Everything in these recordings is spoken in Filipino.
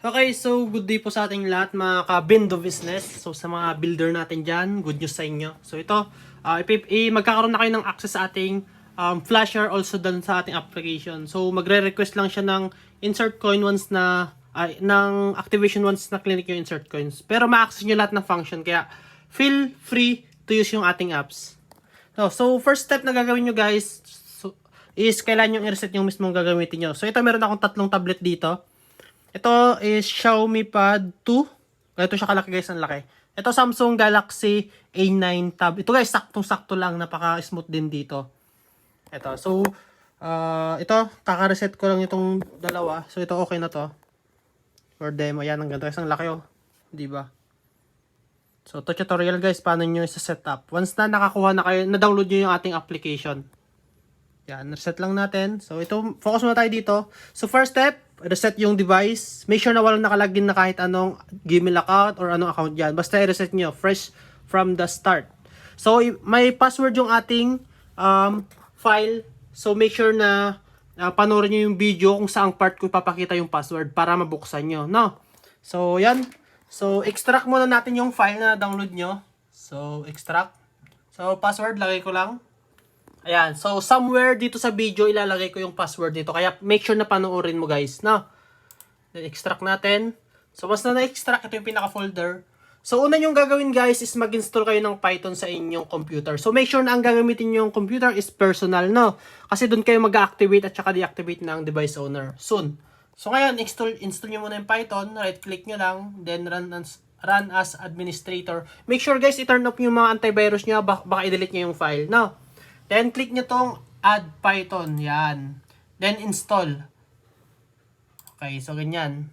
Okay, so good day po sa ating lahat mga ka-Bindo business. So sa mga builder natin dyan, good news sa inyo. So ito, magkakaroon na kayo ng access sa ating flasher also dun sa ating application. So magre-request lang siya ng insert coin once na, ng activation once na clinic yung insert coins. Pero ma-access nyo lahat ng function, kaya feel free to use yung ating apps. So first step na gagawin nyo guys, is kailangan yung i-reset yung mismong gagamitin nyo. So ito, meron akong tatlong tablet dito. Ito is Xiaomi Pad 2. Ito siya kalaki guys, ang laki. Ito Samsung Galaxy A9 Tab. Ito guys, saktong-sakto lang, napaka-smooth din dito. Ito, so ito, kaka-reset ko lang itong dalawa. So ito okay na to. For demo, yan, ang ganda guys, ang laki oh. Di ba? So ito tutorial guys, paano nyo isa-set up. Once na nakakuha na kayo, na-download nyo yung ating application. Yan, reset lang natin. So ito, focus muna tayo dito. So first step, reset yung device. Make sure na walang nakalagin na kahit anong Gmail account or anong account dyan. Basta i-reset nyo fresh from the start. So may password yung ating file. So make sure na panoorin nyo yung video kung saang part ko ipapakita yung password para mabuksan nyo. No? So yan. So extract muna natin yung file na download nyo. So extract. So password, lagay ko lang. Ayan, so somewhere dito sa video ilalagay ko yung password dito. Kaya make sure na panoorin mo guys, no? Then extract natin. So once na na-extract, ito yung pinaka-folder. So una yung gagawin guys is mag-install kayo ng Python sa inyong computer. So make sure na ang gagamitin nyo yung computer is personal, no? Kasi doon kayo mag-activate at saka deactivate ng device owner soon. So ngayon, install nyo muna yung Python. Right-click nyo lang. Then run as administrator. Make sure guys, i-turn off yung mga antivirus nyo. Baka i-delete nyo yung file, no? Then, click nyo tong add Python. Yan. Then, install. Okay, so ganyan.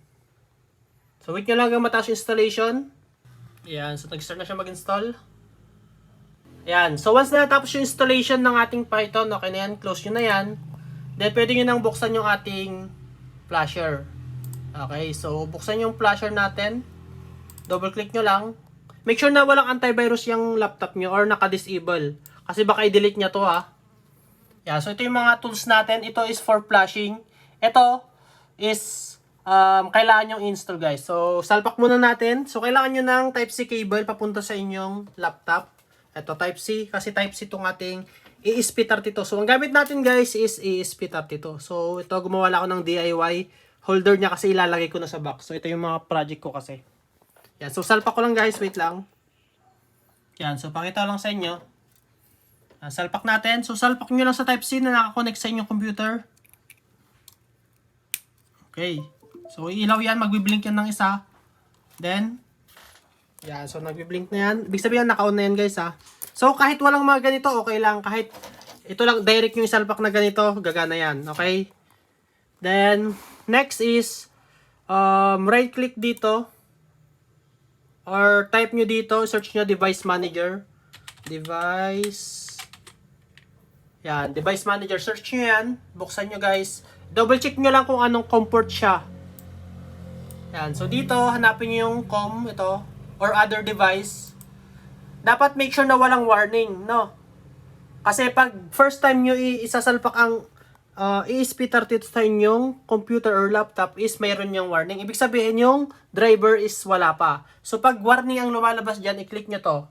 So, wait nyo lang hanggang mataas yung installation. Yan. So, nag-start na siya mag-install. Yan. So, once na natapos yung installation ng ating Python, okay na yan. Close nyo na yan. Then, pwede nyo nang buksan yung ating flasher. Okay, so, buksan yung flasher natin. Double-click nyo lang. Make sure na walang antivirus yung laptop nyo or naka-disable. Kasi baka i-delete niya to ha. Yeah, so ito yung mga tools natin. Ito is for flashing. Ito is kailangan yung install guys. So salpak muna natin. So kailangan nyo ng Type-C cable papunta sa inyong laptop. Ito Type-C. Kasi Type-C itong ating ESP32. So ang gamit natin guys is ESP32. So ito gumawa lang ako ng DIY holder niya kasi ilalagay ko na sa box. So ito yung mga project ko kasi. Yan. So salpak ko lang guys. Wait lang. Yan. So pakita lang sa inyo. Salpak natin. So, salpak nyo lang sa Type-C na nakakonect sa inyong computer. Okay. So, ilaw yan. Magbiblink yan ng isa. Then, yan. So, nagbiblink na yan. Ibig sabihin, naka-on na yan guys ha. So, kahit walang mga ganito, okay lang. Kahit ito lang, direct yung salpak na ganito, gagana yan. Okay. Then, next is, right-click dito. Or type nyo dito, search nyo Device Manager. Yan, Device Manager. Search nyo yan. Buksan nyo guys. Double check nyo lang kung anong COM port siya. Yan. So dito, hanapin nyo yung COM, ito, or other device. Dapat make sure na walang warning, no? Kasi pag first time nyo isasalpak ang ESP32 sa inyong computer or laptop is mayroon yung warning. Ibig sabihin yung driver is wala pa. So pag warning ang lumalabas dyan, i-click nyo to.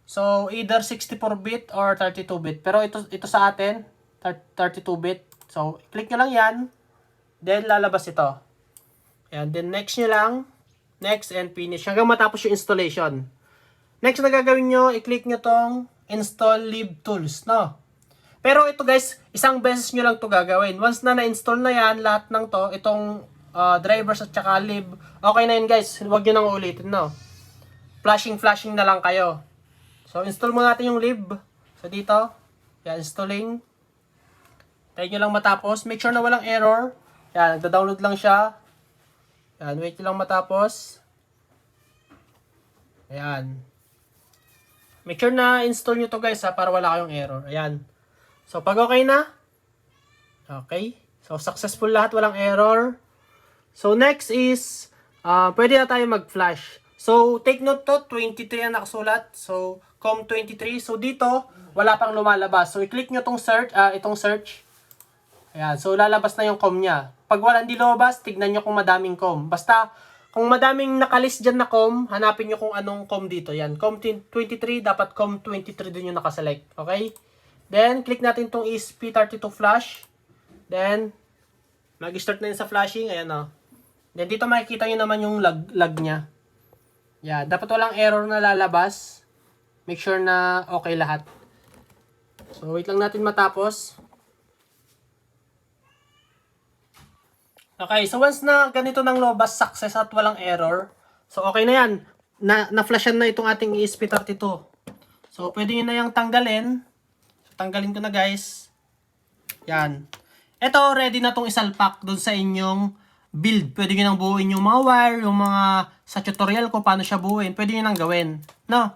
So, either 64-bit or 32-bit. Pero ito sa atin, 32-bit. So, click nyo lang yan. Then, lalabas ito. Ayan. Then, next nyo lang. Next and finish. Hanggang matapos yung installation. Next na gagawin nyo, i-click nyo tong install libtools. No? Pero ito guys, isang beses nyo lang to gagawin. Once na na-install na yan, lahat ng to, itong drivers at saka lib, okay na yun guys. Huwag nyo nang ulitin. No? Flashing na lang kayo. So, install muna natin yung lib. So, dito. Yan, installing. Tayo nyo lang matapos. Make sure na walang error. Yan, nagda-download lang siya. Yan, wait nyo lang matapos. Ayan. Make sure na install nyo to guys ha, para wala kayong error. Ayan. So, pag okay na. Okay. So, successful lahat, walang error. So, next is, pwede na tayo mag-flash. So, take note to, 23 ang nakasulat. So, COM23. So, dito, wala pang lumalabas. So, i-click nyo itong search. Ayan. So, lalabas na yung COM niya. Pag wala hindi lumabas, tignan nyo kung madaming COM. Basta, kung madaming nakalist dyan na COM, hanapin nyo kung anong COM dito. Yan, COM 23, dapat COM 23 din yung nakaselect. Okay? Then, click natin itong ESP32 flash. Then, mag-start na yun sa flashing. Ayan o. Then, dito makikita nyo naman yung lag niya. Yan, dapat walang error na lalabas. Make sure na okay lahat. So, wait lang natin matapos. Okay, so once na ganito ng lobas, success at walang error, so okay na yan. Na-flashan na itong ating ESP32. So, pwede nyo na yung tanggalin. So, tanggalin ko na guys. Yan. Ito, ready na itong isalpak dun sa inyong build. Pwede nyo nang buuin yung mga wire, yung mga sa tutorial ko paano siya buuin. Pwede nyo nang gawin. No?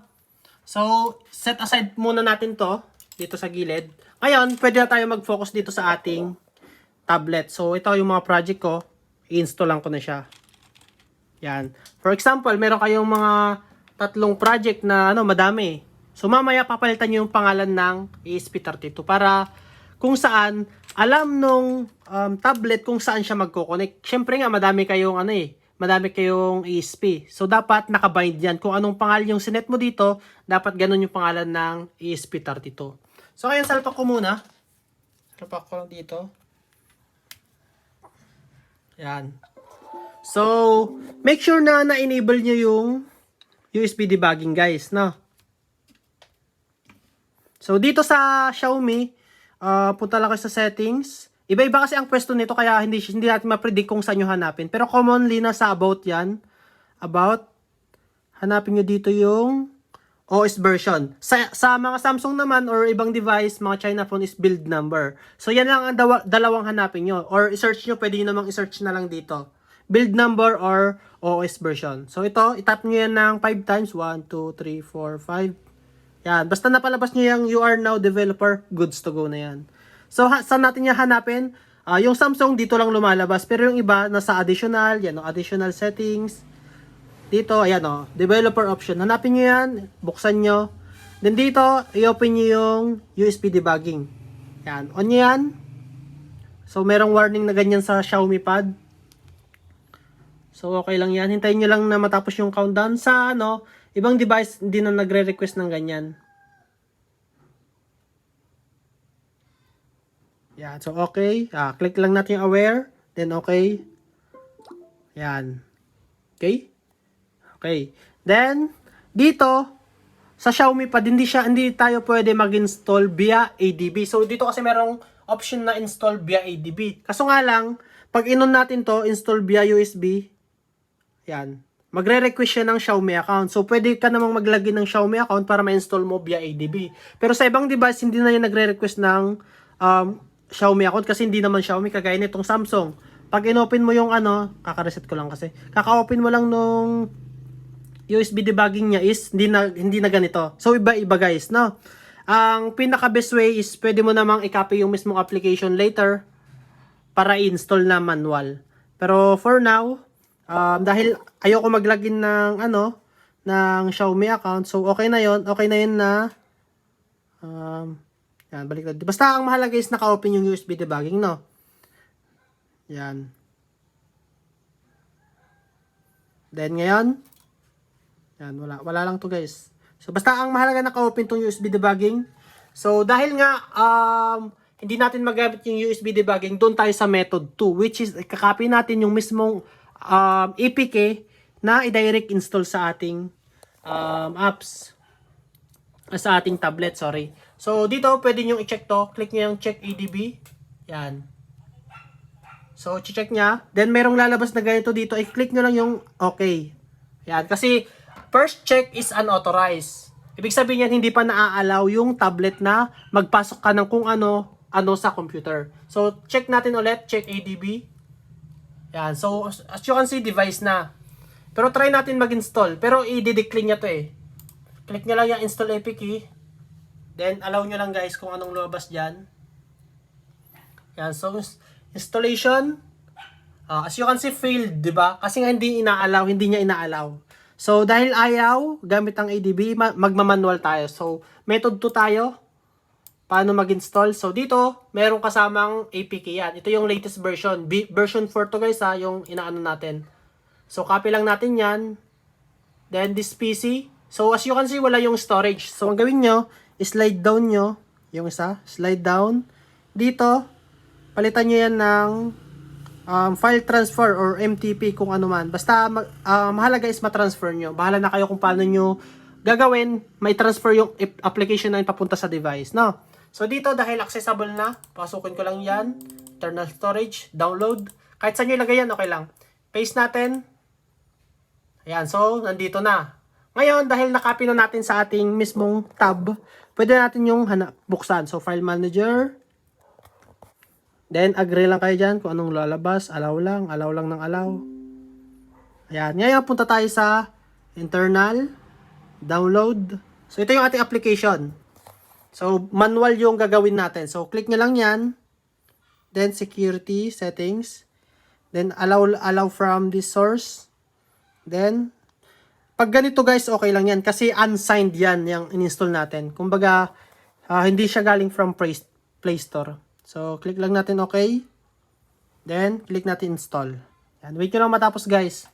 So, set aside muna natin to dito sa gilid. Ngayon, pwede na tayo mag-focus dito sa ating tablet. So, ito yung mga project ko. I-install lang ko na siya. Yan. For example, meron kayong mga tatlong project na madami. So, mamaya papalitan nyo yung pangalan ng ESP32 para kung saan, alam nung tablet kung saan siya magkoconnect. Siyempre nga, madami kayong ESP. So, dapat nakabind yan. Kung anong pangalan yung sinet mo dito, dapat ganun yung pangalan ng ESP32. So, ngayon, salpak ko muna. Salpak ko lang dito. Yan. So, make sure na na-enable nyo yung USB debugging, guys, no? So, dito sa Xiaomi, punta lang kayo sa settings. Iba-iba kasi ang pwesto nito, kaya hindi natin ma-predict kung saan nyo hanapin. Pero commonly, nasa about yan. About. Hanapin nyo dito yung OS version. Sa mga Samsung naman or ibang device, mga China phone is build number. So, yan lang ang dalawang hanapin nyo. Or i-search nyo, pwede nyo namang i-search na lang dito. Build number or OS version. So, ito, itap nyo yan ng 5 times. 1, 2, 3, 4, 5. Yan. Basta napalabas nyo yung you are now developer, goods to go na yan. So, saan natin yan hanapin? Yung Samsung, dito lang lumalabas. Pero yung iba, nasa additional, yan, additional settings. Dito, ayan o, developer option. Hanapin nyo yan, buksan nyo. Then dito, i-open nyo yung USB debugging. Yan, on nyo yan. So, merong warning na ganyan sa Xiaomi Pad. So, okay lang yan. Hintayin nyo lang na matapos yung countdown. Sa ibang device, hindi na nagre-request ng ganyan. Yan, so okay. Click lang natin yung aware. Then okay. Yan. Okay. Okay. Then, dito, sa Xiaomi Pad, hindi tayo pwede mag-install via ADB. So, dito kasi merong option na install via ADB. Kaso nga lang, pag inon natin to, install via USB, yan, magre-request siya ng Xiaomi account. So, pwede ka namang maglagin ng Xiaomi account para ma-install mo via ADB. Pero sa ibang device, hindi na yung nagre-request ng Xiaomi account kasi hindi naman Xiaomi, kagaya nitong Samsung. Pag inopen mo yung kaka-reset ko lang kasi, kaka-open mo lang nung USB debugging niya is hindi na ganito. So, iba-iba guys, no? Ang pinaka-best way is pwede mo namang i-copy yung mismong application later para i-install na manual. Pero for now, dahil ayoko mag-login ng ng Xiaomi account, so okay na yon na yan, balik na. Basta ang mahalaga is naka-open yung USB debugging, no? Yan. Then ngayon, yan, wala lang to guys. So, basta ang mahalaga naka-open tong USB debugging. So, dahil nga, hindi natin magamit yung USB debugging, doon tayo sa method 2, which is, kakopy natin yung mismong APK na i-direct install sa ating apps. Sa ating tablet, sorry. So, dito, pwede nyo i-check to. Click nyo yung check ADB. Yan. So, check nya. Then, merong lalabas na ganito dito. I-click nyo lang yung okay. Yan. Kasi, first check is unauthorized. Ibig sabihin yan, hindi pa naa-allow yung tablet na magpasok ka ng kung ano sa computer. So, check natin ulit. Check ADB. Yan. So, as you can see, device na. Pero try natin mag-install. Pero, i-decline niya to eh. Click nyo lang yung install APK. Then, allow nyo lang guys kung anong lumabas dyan. Yan. So, installation. As you can see, failed. Diba? Kasi nga hindi niya ina-allow. So, dahil ayaw, gamit ang ADB, magmamanual tayo. So, method 2 tayo. Paano mag-install? So, dito, meron kasamang APK yan. Ito yung latest version. Version 4 to guys yung inaano natin. So, copy lang natin yan. Then, this PC. So, as you can see, wala yung storage. So, ang gawin nyo, slide down nyo. Yung isa, slide down. Dito, palitan nyo yan ng file transfer or MTP kung ano man. Basta, mahalaga is matransfer nyo. Bahala na kayo kung paano nyo gagawin. May transfer yung application na yun papunta sa device. No? So, dito, dahil accessible na, pasukin ko lang yan. Internal storage, download. Kahit saan nyo ilagay yan, okay lang. Paste natin. Ayan, so, nandito na. Ngayon, dahil nakopy na natin sa ating mismong tab, pwede natin yung buksan. So, File Manager. Then, agree lang kayo dyan kung anong lalabas. Allow lang ng allow. Ayan, ngayon, punta tayo sa Internal, Download. So, ito yung ating application. So, manual yung gagawin natin. So, click nyo lang yan. Then, Security, Settings. Then, allow from this source. Then, pag ganito guys, okay lang yan. Kasi unsigned yan, yung in-install natin. Kumbaga, hindi siya galing from Play Store. So, click lang natin okay. Then, click natin install. Yan. Wait nyo lang matapos guys.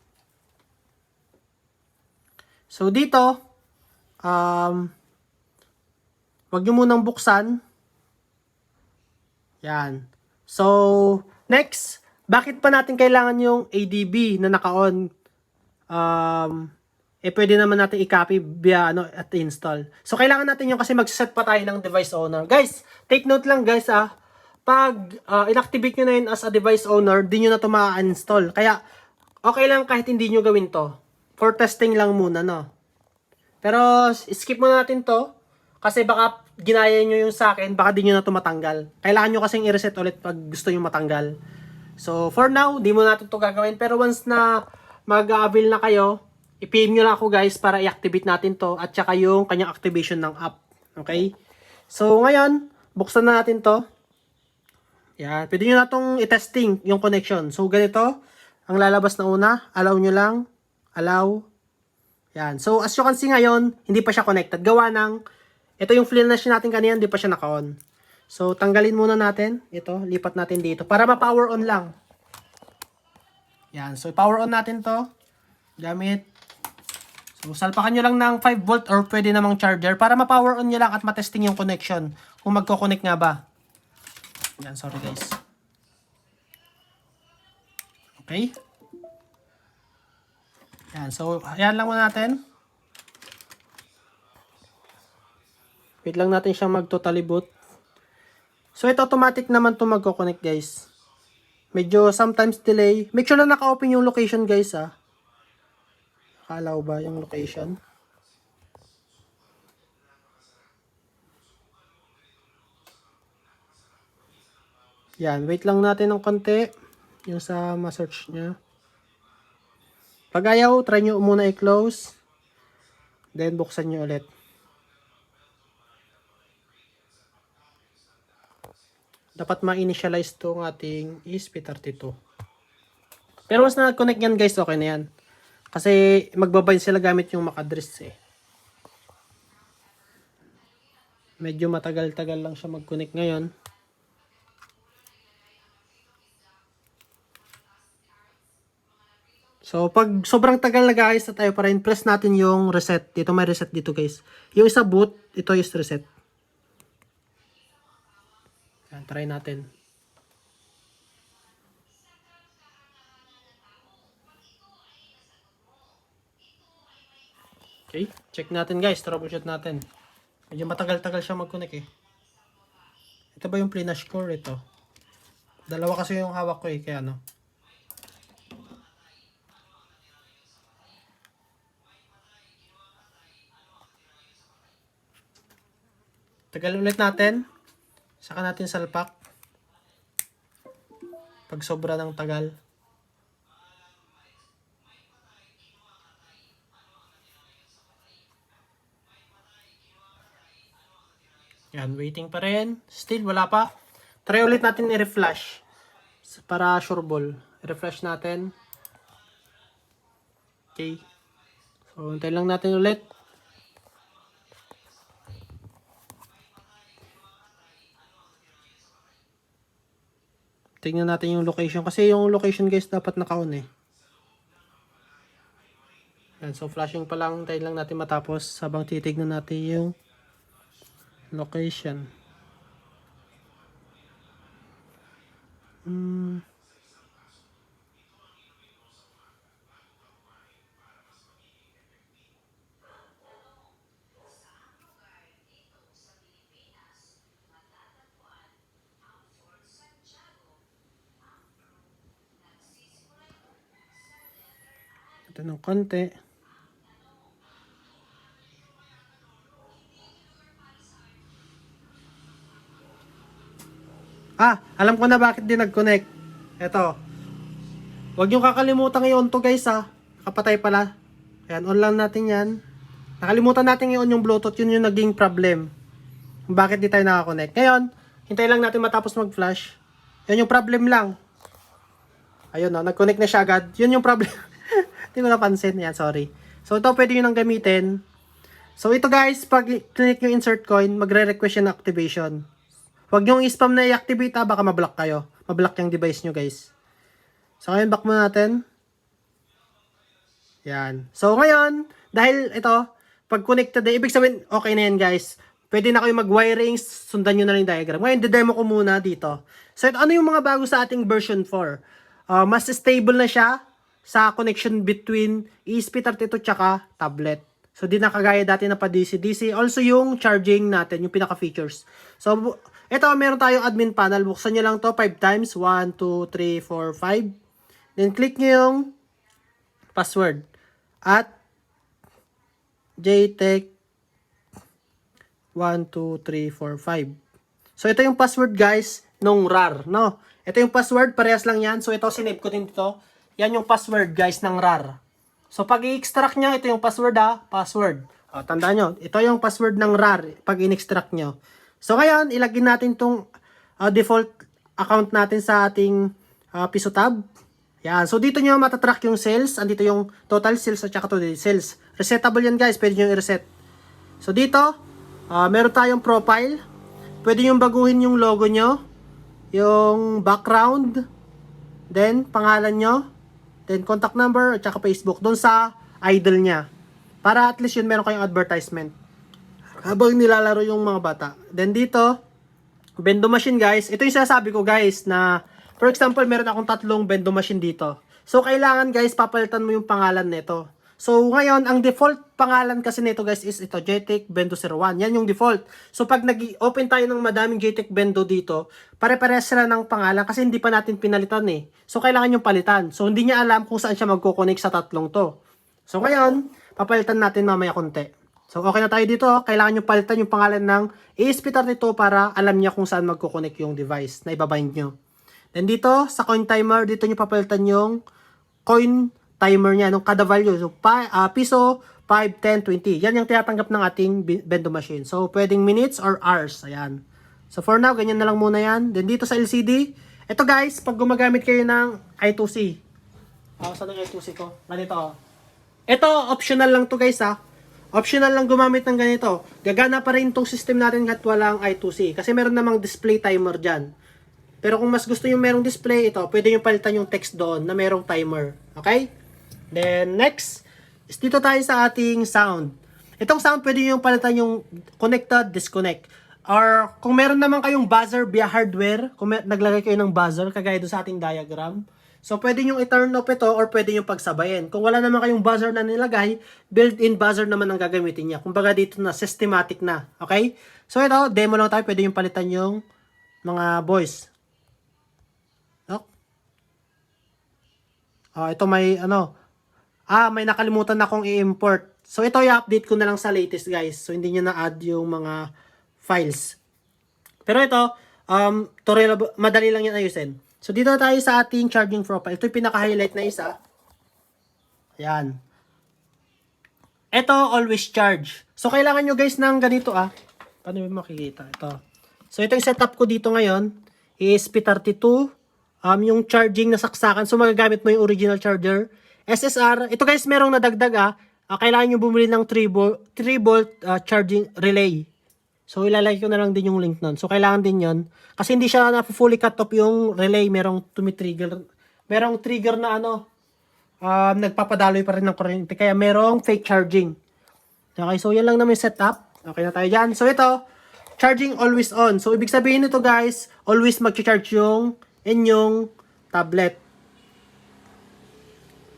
So, dito, wag nyo munang buksan. Yan. So, next, bakit pa natin kailangan yung ADB na naka-on? Pwede naman natin i-copy via at install. So, kailangan natin yung kasi mag-set pa tayo ng device owner. Guys, take note lang guys pag inactivate nyo na yun as a device owner, di nyo na ito ma-install. Kaya, okay lang kahit hindi nyo gawin to. For testing lang muna, no? Pero, skip muna natin to. Kasi baka ginaya nyo yung sa akin, baka di nyo na ito matanggal. Kailangan nyo kasing i-reset ulit pag gusto nyo matanggal. So, for now, di mo natin ito gagawin. Pero once na mag-avail na kayo, i-PM nyo lang ako guys para i-activate natin to at saka yung kanyang activation ng app. Okay? So, ngayon, buksan na natin to. Yan. Pwede nyo na itong i-testing yung connection. So, ganito. Ang lalabas na una, allow nyo lang. Allow. Yan. So, as you can see ngayon, hindi pa siya connected. Gawa ng, ito yung flash natin kanina, hindi pa siya naka-on. So, tanggalin muna natin. Ito, lipat natin dito. Para ma-power on lang. Yan. So, power on natin to. Gamit. So, salpakan nyo lang ng 5 volt or pwede namang charger para ma-power on nyo lang at matesting yung connection. Kung magko-connect nga ba. Yan, sorry guys. Okay. Yan, so, ayan lang muna natin. Wait lang natin siyang mag-totally boot. So, ito automatic naman to magko-connect guys. Medyo sometimes delay. Make sure na naka-open yung location guys Nakalaw ba yung location? Yan, wait lang natin ng konti. Yung sa ma-search niya. Pag ayaw, try nyo muna i-close. Then, buksan nyo ulit. Dapat ma-initialize itong ating ESP32. Pero once na nag-connect yan guys, okay na yan. Kasi magbabind sila gamit yung MAC address Medyo matagal-tagal lang siya mag-connect ngayon. So, pag sobrang tagal na guys na tayo pa rin, press natin yung reset. Dito may reset dito guys. Yung isa boot, ito is reset. Yan, try natin. Okay, check natin guys, troubleshoot natin. Medyo matagal-tagal siya mag-connect Ito ba yung Plinash Core? Ito. Dalawa kasi yung hawak ko kaya Tagal ulit natin. Saka natin salpak. Pag sobra ng tagal. Yan, waiting pa rin. Still, wala pa. Try ulit natin i-reflash. Para sure ball. I-reflash natin. Okay. So, hintayin lang natin ulit. Tingnan natin yung location. Kasi yung location guys dapat naka-on Yan, so flashing pa lang, tayo lang natin matapos habang titignan natin yung location. Ito ng konti. Alam ko na bakit din nag-connect. Ito. Huwag nyo kakalimutan i-on to guys ha. Kapatay pala. Ayan, on lang natin yan. Nakalimutan natin i-on yung Bluetooth. Yun yung naging problem. Bakit di tayo nakakonect. Ngayon, hintay lang natin matapos mag-flash. Yan yung problem lang. Ayun o, nag-connect na siya agad. Yun yung problem. Hindi ko napansin. Yan, sorry. So ito pwede nyo nang gamitin. So ito guys, pag click nyo insert coin, magre-request yung activation. Huwag nyo i-spam na i-activate baka mablock kayo. Mablock yung device nyo guys. So ngayon, back muna natin. Yan. So ngayon, dahil ito, pag connected na, ibig sabihin, okay na yan guys. Pwede na kayo mag-wiring, sundan nyo na lang yung diagram. Ngayon, demo ko muna dito. So ito, ano yung mga bago sa ating version 4? Mas stable na siya sa connection between ESP32 tsaka tablet. So di na kagaya dati na pa DC-DC. Also yung charging natin, yung pinaka-features. So ito, meron tayong admin panel. Buksan nyo lang to 5 times. 1, 2, 3, 4, 5. Then click nyo yung password. At JTech 1, 2, 3, 4, 5. So ito yung password guys nung RAR. No? Ito yung password. Parehas lang yan. So ito, sinave ko din dito. Yan yung password guys ng RAR. So pag i-extract nyo, ito yung password password. Tandaan nyo, ito yung password ng RAR pag in-extract nyo. So ngayon, ilagin natin itong default account natin sa ating Piso tab. Yan. So dito nyo matatrack yung sales. Andito yung total sales at saka total sales. Resetable yan guys. Pwede nyo i-reset. So dito, meron tayong profile. Pwede nyo baguhin yung logo nyo. Yung background. Then, pangalan nyo. Then, contact number at saka Facebook. Doon sa idol niya. Para at least yun meron kayong advertisement. Habang nilalaro yung mga bata. Then dito, Bendo machine guys. Ito yung sinasabi ko guys na, for example, meron akong 3 bendo machine dito. So, kailangan guys, papalitan mo yung pangalan nito. So, ngayon, ang default pangalan kasi nito guys is ito, JTech Bendo 01. Yan yung default. So, pag nag-open tayo ng madaming JTech Bendo dito, pare-parehas sila ng pangalan kasi hindi pa natin pinalitan eh. So, kailangan yung palitan. So, hindi niya alam kung saan siya magkoconnect sa 3 to. So, ngayon, papalitan natin mamaya konti. So, okay na tayo dito. Kailangan nyo palitan yung pangalan ng ESP32 para alam niya kung saan magkoconnect yung device na ibabind nyo. Then dito, sa coin timer, dito nyo papalitan yung coin timer niya, nung kada value. So, piso, 5, 10, 20. Yan yung tinatanggap ng ating bendo machine. So, pwedeng minutes or hours. Ayan. So, for now, ganyan na lang muna yan. Then dito sa LCD, ito guys, pag gumagamit kayo ng I2C. Saan yung I2C ko? Ganito. Ito, optional lang to guys Optional lang gumamit ng ganito. Gagana pa rin itong system natin kahit walang I2C. Kasi meron namang display timer dyan. Pero kung mas gusto yung merong display, ito, pwede nyo palitan yung text doon na merong timer. Okay? Then, next, is dito tayo sa ating sound. Itong sound, pwede nyo palitan yung connected, disconnect. Or, kung meron naman kayong buzzer via hardware, kung naglagay kayo ng buzzer, kagaya doon sa ating diagram, so, pwede nyo i-turn off ito or pwede nyo pagsabayin. Kung wala naman kayong buzzer na nilagay, built-in buzzer naman ang gagamitin niya. Kumbaga dito na, systematic na. Okay? So, ito, demo lang tayo. Pwede nyo palitan yung mga voice. Ito may, may nakalimutan na akong i-import. So, ito i-update ko na lang sa latest, guys. So, hindi nyo na-add yung mga files. Pero ito, madali lang yan ayusin. So, dito tayo sa ating charging profile. Ito yung pinaka-highlight na isa. Ayan. Ito, always charge. So, kailangan nyo guys ng ganito Paano mo makikita? Ito. So, ito yung setup ko dito ngayon. ESP32. Yung charging na saksakan. So, magagamit mo yung original charger. SSR. Ito guys, merong nadagdag kailangan nyo bumili ng 3 volt charging relay. So, ilalagay ko na lang din yung link nun. So, kailangan din yon. Kasi hindi siya na fully cut off yung relay. Merong tumitrigger. Merong trigger na nagpapadaloy pa rin ng kuryente. Kaya merong fake charging. Okay, so yan lang naman yung setup. Okay na tayo dyan. So ito, charging always on. So ibig sabihin nito guys, always mag-charge yung inyong tablet.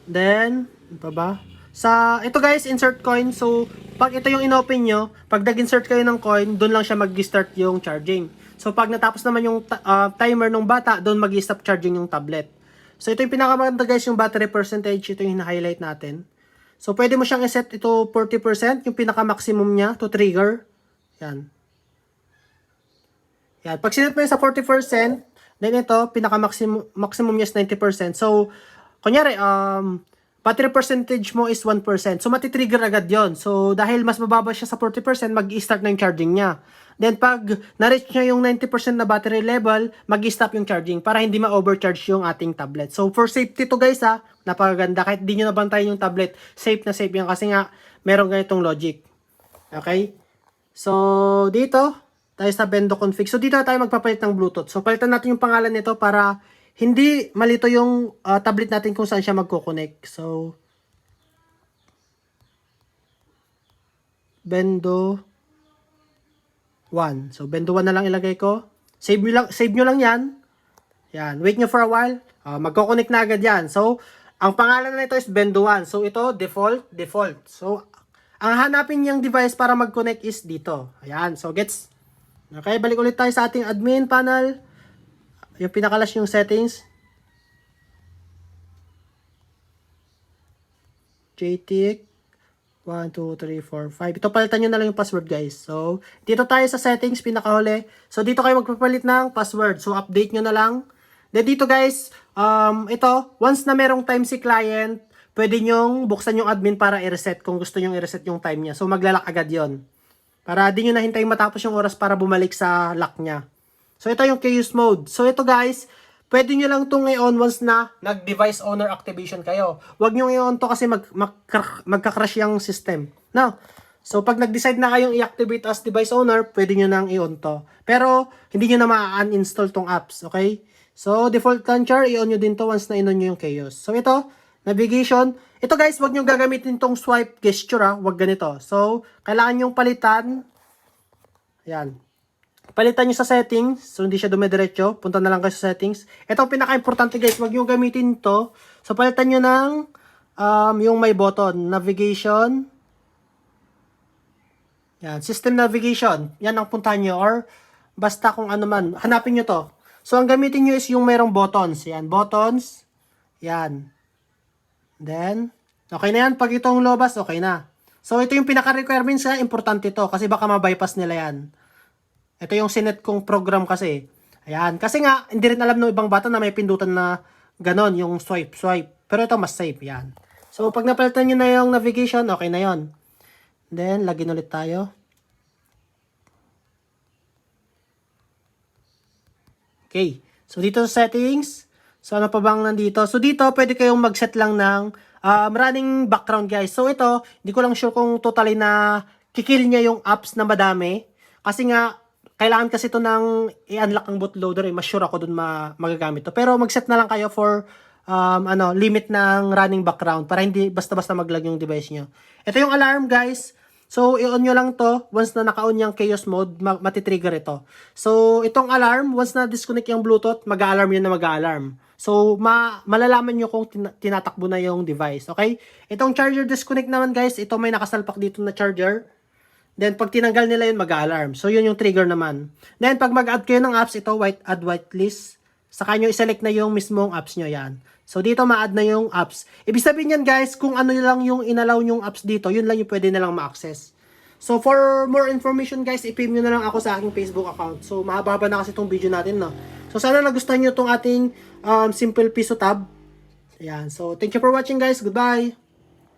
Then, ano pa ba? Sa, ito guys, insert coin. So, pag ito yung inopen nyo, pag nag-insert kayo ng coin, doon lang siya mag-start yung charging. So, pag natapos naman yung timer ng bata, doon mag-stop charging yung tablet. So, ito yung pinakamaganda guys, yung battery percentage. Ito yung hina-highlight natin. So, pwede mo siyang iset ito 40%, yung pinaka-maximum niya to trigger. Yan. Yan. Pag sinet mo yun sa 40%, then ito, pinaka-maximum niya is 90%. So, kunyari, battery percentage mo is 1%. So, matitrigger agad yon. So, dahil mas mababa siya sa 40%, mag-i-start na yung charging niya. Then, pag na-reach niya yung 90% na battery level, mag-i-stop yung charging para hindi ma-overcharge yung ating tablet. So, for safety to guys ha, napakaganda. Kahit di nyo nabantayan yung tablet, safe na safe yan kasi nga, meron ganitong logic. Okay? So, dito, tayo sa Bendo config. So, dito tayo magpapalit ng Bluetooth. So, palitan natin yung pangalan nito para hindi malito yung tablet natin kung saan siya magko-connect. So, Bendo 1. So, Bendo 1 na lang ilagay ko. Save nyo lang yan. Yan. Wait nyo for a while. Magko-connect na agad yan. So, ang pangalan na ito is Bendo 1. So, ito, default. So, ang hanapin niyang device para mag-connect is dito. Ayan. So, gets. Okay, balik ulit tayo sa ating admin panel. Yung pinakalas yung settings. JTIC 1, 2, 3, 4, 5. Ito palitan nyo na lang yung password guys. So, dito tayo sa settings, pinakahuli. So, dito kayo magpapalit ng password. So, update nyo na lang. Then dito guys, ito, once na merong time si client, pwede nyong buksan yung admin para i-reset kung gusto nyong i-reset yung time niya. So, maglalak agad yon para di nyo na hintayin matapos yung oras para bumalik sa lock niya. So, ito yung chaos mode. So, ito guys, pwede nyo lang itong i-on once na nag-device owner activation kayo. Huwag nyo i-on to kasi magka-crash yung system. Now, so pag nag-decide na kayong i-activate as device owner, pwede nyo nang i-on to. Pero, hindi nyo na ma-uninstall tong apps, okay? So, default launcher, i-on nyo din to once na in-on nyo yung chaos. So, ito, navigation. Ito guys, huwag nyo gagamitin tong swipe gesture huwag ganito. So, kailangan nyong palitan. Ayan. Palitan nyo sa settings. So, hindi siya dumidiretso. Punta na lang kayo sa settings. Ito ang pinaka-importante guys. Huwag nyo gamitin to. So, palitan nyo ng yung may button. Navigation. Yan. System navigation. Yan ang puntahan nyo. Or, basta kung ano man. Hanapin nyo to. So, ang gamitin nyo is yung mayroong buttons. Yan. Buttons. Yan. Then, okay na yan. Pag itong lobas, okay na. So, ito yung pinaka-requirements na importante to. Kasi baka ma-bypass nila yan. Ito yung sinet kong program kasi. Ayan. Kasi nga, hindi rin alam ng ibang bata na may pindutan na ganon, yung swipe. Pero ito mas safe. Yan. So, pag napalitan nyo na yung navigation, okay na yon. Then, login ulit tayo. Okay. So, dito sa settings. So, ano pa bang nandito? So, dito, pwede kayong mag-set lang ng running background, guys. So, ito, hindi ko lang sure kung totally na kikil niya yung apps na madami. Kasi nga, kailangan kasi ito ng i-unlock ang bootloader. Mas sure ako dun magagamit to. Pero, mag-set na lang kayo for limit ng running background para hindi basta-basta mag-lag yung device nyo. Ito yung alarm, guys. So, i-on nyo lang to. Once na naka-on yung chaos mode, matitrigger ito. So, itong alarm, once na disconnect yung Bluetooth, mag-alarm yun na mag-alarm. So, malalaman nyo kung tinatakbo na yung device. Okay? Itong charger disconnect naman, guys, ito may nakasalpak dito na charger. Then, pag tinanggal nila yun, mag-alarm. So, yun yung trigger naman. Then, pag mag-add kayo ng apps, ito, add whitelist. Saka nyo i-select na yung mismong apps nyo yan. So, dito ma-add na yung apps. Ibig sabihin yan, guys, kung ano lang yung inalaw yung apps dito, yun lang yung pwede nilang ma-access. So, for more information, guys, i-PM nyo na lang ako sa aking Facebook account. So, mahaba na kasi itong video natin, no? So, sana nagustuhan nyo itong ating simple piso tab. Ayan. So, thank you for watching, guys. Goodbye!